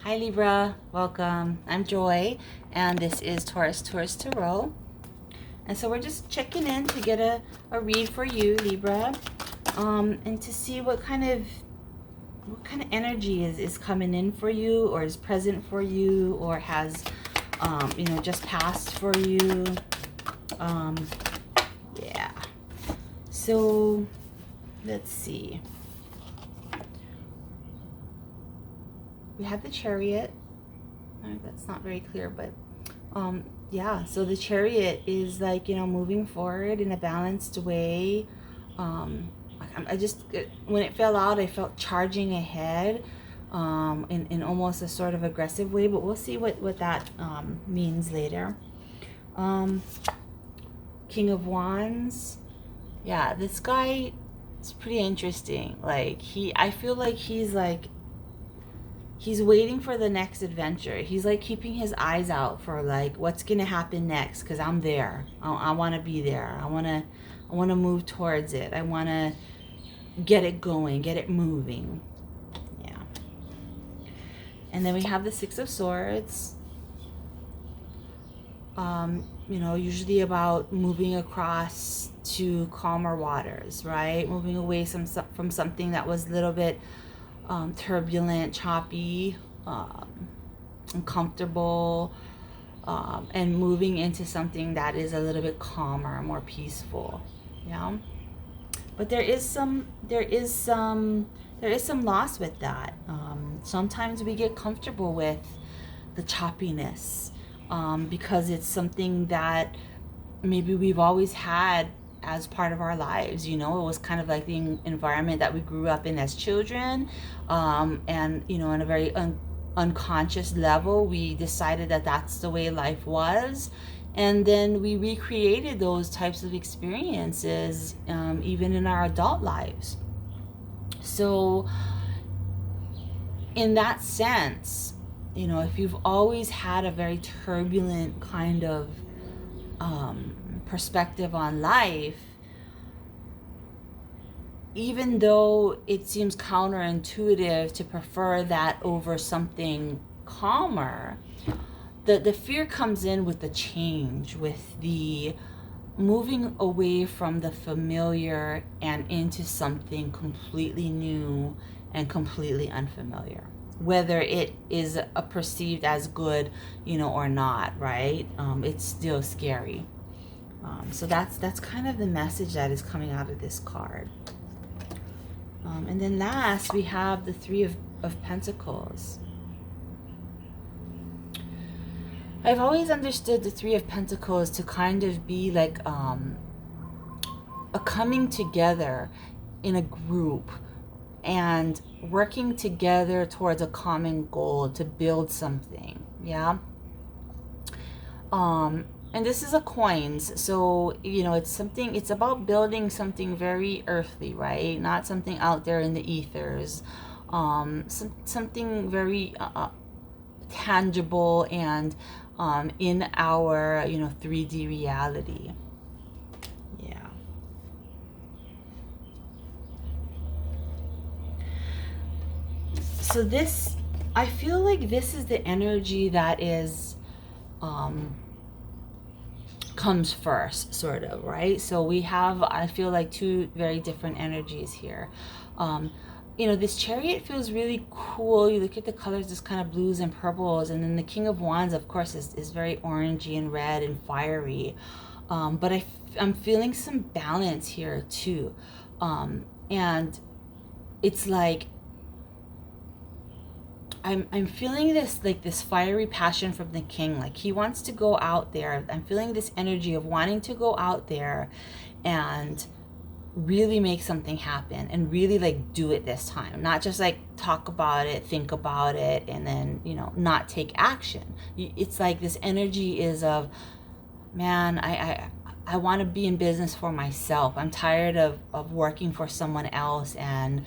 Hi Libra, welcome. I'm Joy, and this is Taurus Tarot. And so we're just checking in to get a read for you, Libra, and to see what kind of energy is coming in for you, or is present for you, or has just passed for you. Yeah. So let's see. We have the Chariot. That's not very clear, but yeah, so the Chariot is like, moving forward in a balanced way. I just, when it fell out, I felt charging ahead, in almost a sort of aggressive way, but we'll see what that means later. King of Wands. Yeah, this guy is pretty interesting. Like, I feel like he's waiting for the next adventure. He's like keeping his eyes out for like what's gonna happen next, because I'm there. I want to be there. I want to move towards it. I want to get it going, get it moving. Yeah. And then we have the Six of Swords. Usually about moving across to calmer waters, right? Moving away from something that was a little bit turbulent, choppy, uncomfortable, and moving into something that is a little bit calmer, more peaceful. Yeah. But there is some loss with that. Sometimes we get comfortable with the choppiness, because it's something that maybe we've always had as part of our lives. It was kind of like the environment that we grew up in as children, and in a very unconscious level, we decided that that's the way life was, and then we recreated those types of experiences, even in our adult lives. So in that sense, if you've always had a very turbulent kind of perspective on life, even though it seems counterintuitive to prefer that over something calmer, the fear comes in with the change, with the moving away from the familiar and into something completely new and completely unfamiliar, whether it is perceived as good, or not, right? It's still scary. So that's kind of the message that is coming out of this card. And then last, we have the Three of Pentacles. I've always understood the Three of Pentacles to kind of be like a coming together in a group and working together towards a common goal to build something. Yeah. And this is a coins, so it's about building something very earthly, right? Not something out there in the ethers. Something very tangible and in our 3D reality. Yeah. So this, I feel like this is the energy that is comes first, sort of, right? So we have, I feel like, two very different energies here. This Chariot feels really cool. You look at the colors, this kind of blues and purples, and then the King of Wands, of course, is very orangey and red and fiery. But I'm feeling some balance here too, and it's like I'm feeling this fiery passion from the king. Like, he wants to go out there. I'm feeling this energy of wanting to go out there and really make something happen, and really like do it this time. Not just like talk about it, think about it, and then not take action. It's like this energy is of, man, I want to be in business for myself. I'm tired of working for someone else and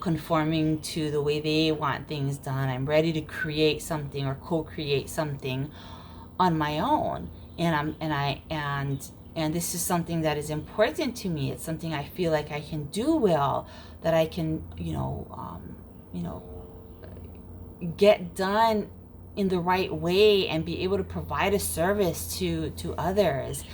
conforming to the way they want things done. I'm ready to create something or co-create something on my own. And this is something that is important to me. It's something I feel like I can do well, that I can get done in the right way and be able to provide a service to others.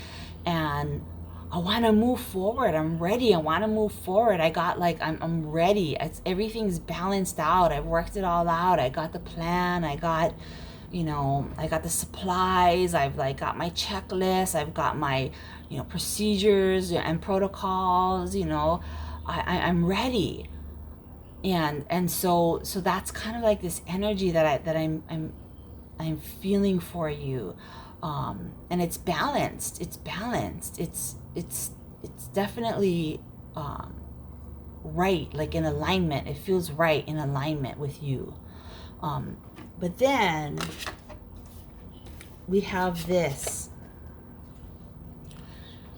And I want to move forward. I'm ready. I want to move forward. I got like, I'm ready. Everything's balanced out. I've worked it all out. I got the plan. I got, you know, I got the supplies. I've like got my checklist. I've got my, you know, procedures and protocols, you know, I'm ready. And so that's kind of like this energy that I'm feeling for you. And it's balanced. It's balanced. It's definitely right, like in alignment. It feels right in alignment with you. But then we have this,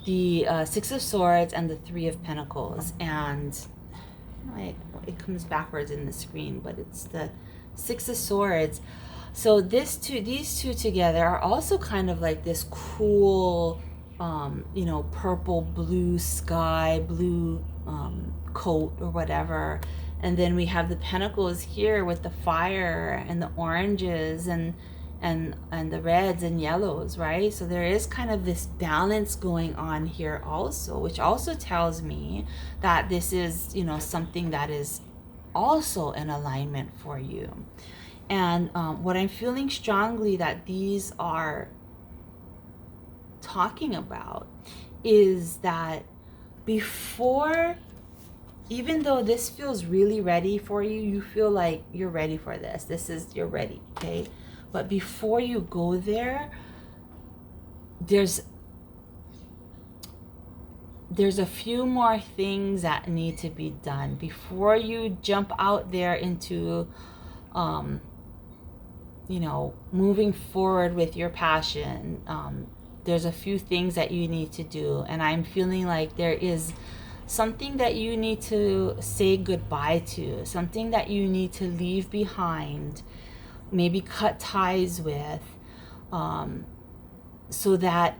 the Six of Swords and the Three of Pentacles. And it comes backwards in the screen, but it's the Six of Swords. So these two together are also kind of like this cool, you know, purple, blue sky, blue coat or whatever. And then we have the Pentacles here with the fire and the oranges and the reds and yellows, right? So there is kind of this balance going on here also, which also tells me that this is, you know, something that is also in alignment for you. And what I'm feeling strongly that these are talking about is that before, even though this feels really ready for you, you feel like you're ready for this. You're ready, okay? But before you go there, there's a few more things that need to be done before you jump out there into, you know, moving forward with your passion. There's a few things that you need to do. And I'm feeling like there is something that you need to say goodbye to, something that you need to leave behind, maybe cut ties with, so that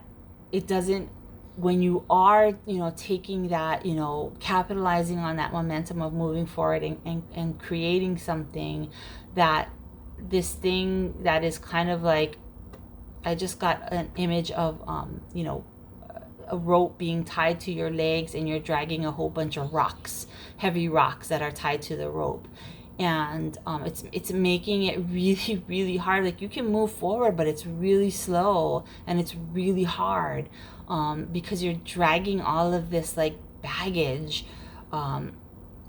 it doesn't, when you are, you know, taking that, you know, capitalizing on that momentum of moving forward and creating something, that this thing that is kind of like, I just got an image of, you know, a rope being tied to your legs and you're dragging a whole bunch of rocks, heavy rocks that are tied to the rope. And it's making it really, really hard. Like you can move forward, but it's really slow and it's really hard, because you're dragging all of this like baggage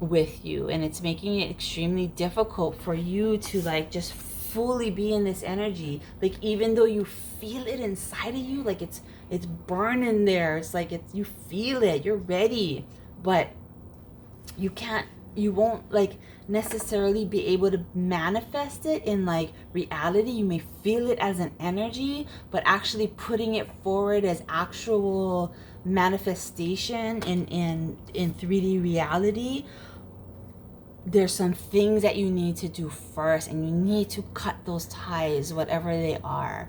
with you, and it's making it extremely difficult for you to like just fully be in this energy. Like even though you feel it inside of you, like it's burning there, it's like you feel it, you're ready, but you won't like necessarily be able to manifest it in like reality. You may feel it as an energy, but actually putting it forward as actual manifestation in 3D reality, there's some things that you need to do first, and you need to cut those ties, whatever they are.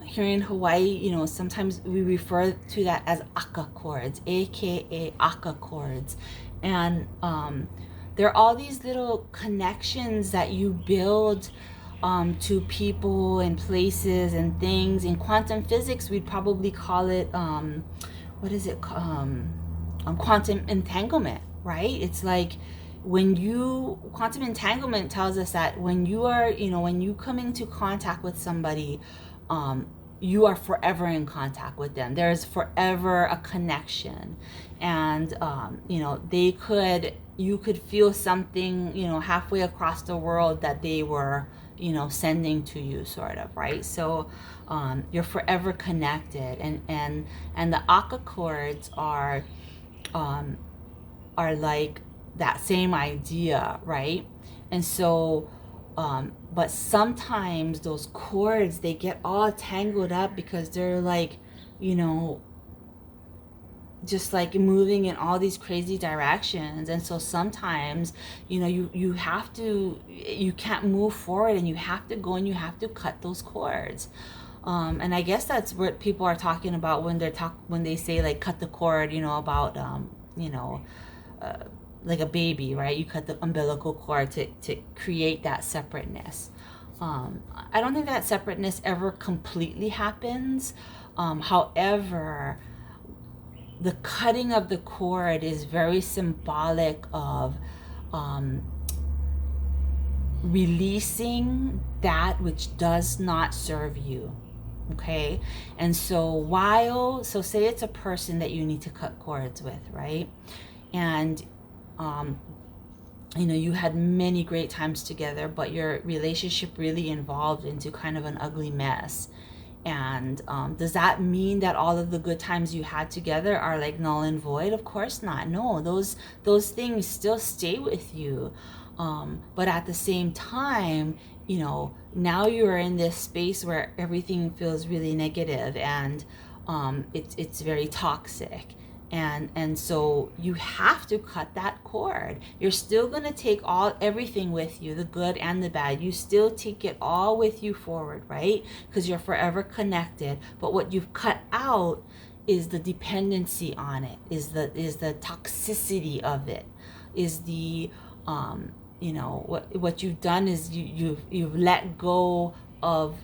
Here in Hawaii, you know, sometimes we refer to that as aka cords, aka aka cords. And there are all these little connections that you build to people and places and things. In quantum physics, we'd probably call it, what is it? Quantum entanglement, right? It's like quantum entanglement tells us that when you are, you know, when you come into contact with somebody, you are forever in contact with them. There's forever a connection. And, you know, you could feel something, you know, halfway across the world that they were, you know, sending to you, sort of, right? So you're forever connected. And the aka cords are like that same idea, right? And so, but sometimes those cords, they get all tangled up because they're like, you know, just like moving in all these crazy directions. And so sometimes, you know, you can't move forward, and you have to go and you have to cut those cords. And I guess that's what people are talking about when they say like cut the cord, you know, about, you know, like a baby, right? You cut the umbilical cord to create that separateness. I don't think that separateness ever completely happens. However, the cutting of the cord is very symbolic of releasing that which does not serve you. Okay. And so so say it's a person that you need to cut cords with, right? And you had many great times together, but your relationship really evolved into kind of an ugly mess. And does that mean that all of the good times you had together are like null and void? Of course not. No, those things still stay with you. But at the same time, now you're in this space where everything feels really negative, and it's very toxic. And so you have to cut that cord. You're still going to take everything with you, the good and the bad. You still take it all with you forward, right? Because you're forever connected. But what you've cut out is the dependency on it, is the toxicity of it, is the what you've done is you've let go of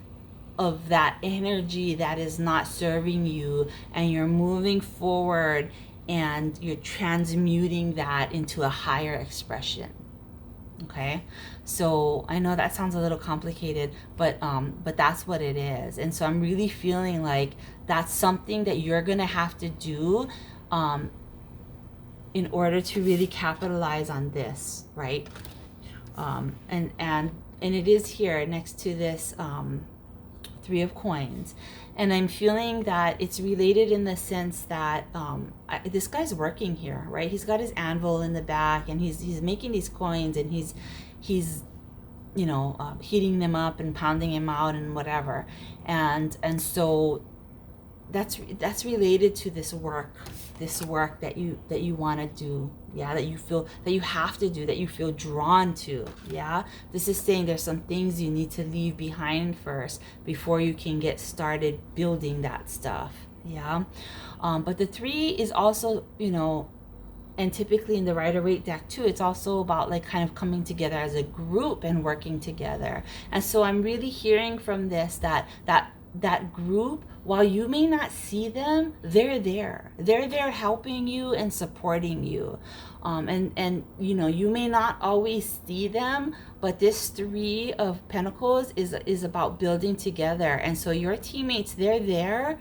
that energy that is not serving you, and you're moving forward and you're transmuting that into a higher expression. Okay, so I know that sounds a little complicated, but that's what it is. And so I'm really feeling like that's something that you're gonna have to do in order to really capitalize on this, right? And it is here next to this Three of Coins, and I'm feeling that it's related in the sense that this guy's working here, right? He's got his anvil in the back, and he's making these coins, and he's heating them up and pounding them out and whatever, and so that's related to this work that you want to do, yeah, that you feel that you have to do, that you feel drawn to. Yeah, this is saying there's some things you need to leave behind first before you can get started building that stuff. Yeah, but the 3 is also, and typically in the Rider-Waite deck too, it's also about like kind of coming together as a group and working together. And so I'm really hearing from this that group, while you may not see them, they're there helping you and supporting you, and you may not always see them, but this 3 of Pentacles is about building together. And so your teammates, they're there,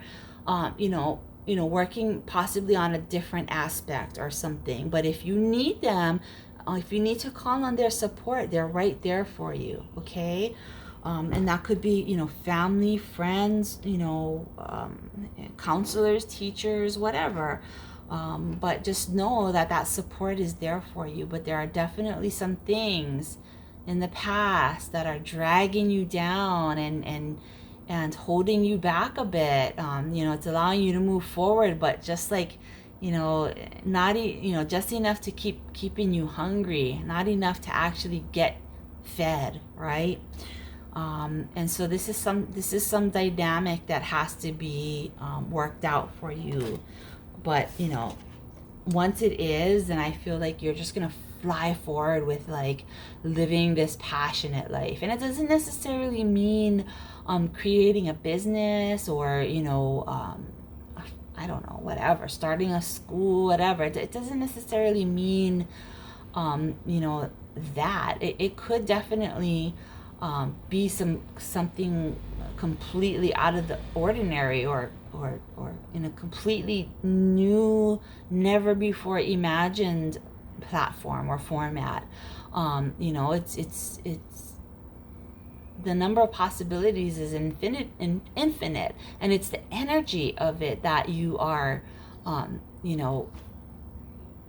working possibly on a different aspect or something, but if you need them, if you need to call on their support, they're right there for you. Okay. And that could be, family, friends, counselors, teachers, whatever. But just know that support is there for you. But there are definitely some things in the past that are dragging you down and holding you back a bit. It's allowing you to move forward, but just like, not, just enough to keeping you hungry, not enough to actually get fed, right? And so this is some dynamic that has to be worked out for you. But once it is, then I feel like you're just gonna fly forward with like living this passionate life. And it doesn't necessarily mean creating a business or I don't know, whatever, starting a school, whatever. It doesn't necessarily mean that. It could definitely be something completely out of the ordinary, or in a completely new, never before imagined platform or format. It's the number of possibilities is infinite, and it's the energy of it that you are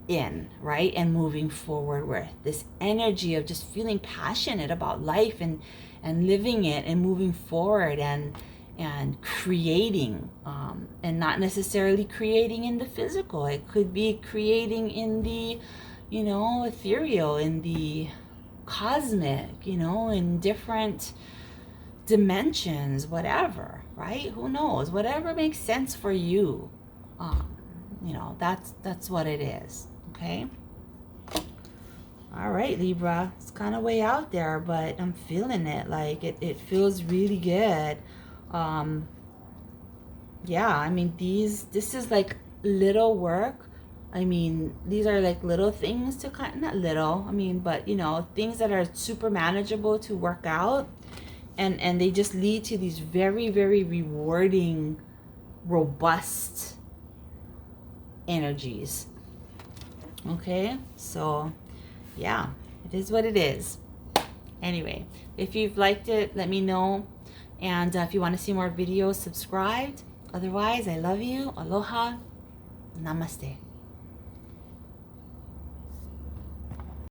in, right, and moving forward with this energy of just feeling passionate about life and living it and moving forward and creating, and not necessarily creating in the physical. It could be creating in the ethereal, in the cosmic, in different dimensions, whatever, right? Who knows? Whatever makes sense for you, that's what it is. Okay. All right, Libra. It's kind of way out there, but I'm feeling it. Like, it feels really good. Yeah, I mean, this is like little work. I mean, these are like little things to kind of, not little, I mean, but you know, things that are super manageable to work out. And they just lead to these very, very rewarding, robust energies. Okay, so yeah, it is what it is. Anyway, if you've liked it, let me know. And if you want to see more videos, subscribe. Otherwise, I love you. Aloha. Namaste.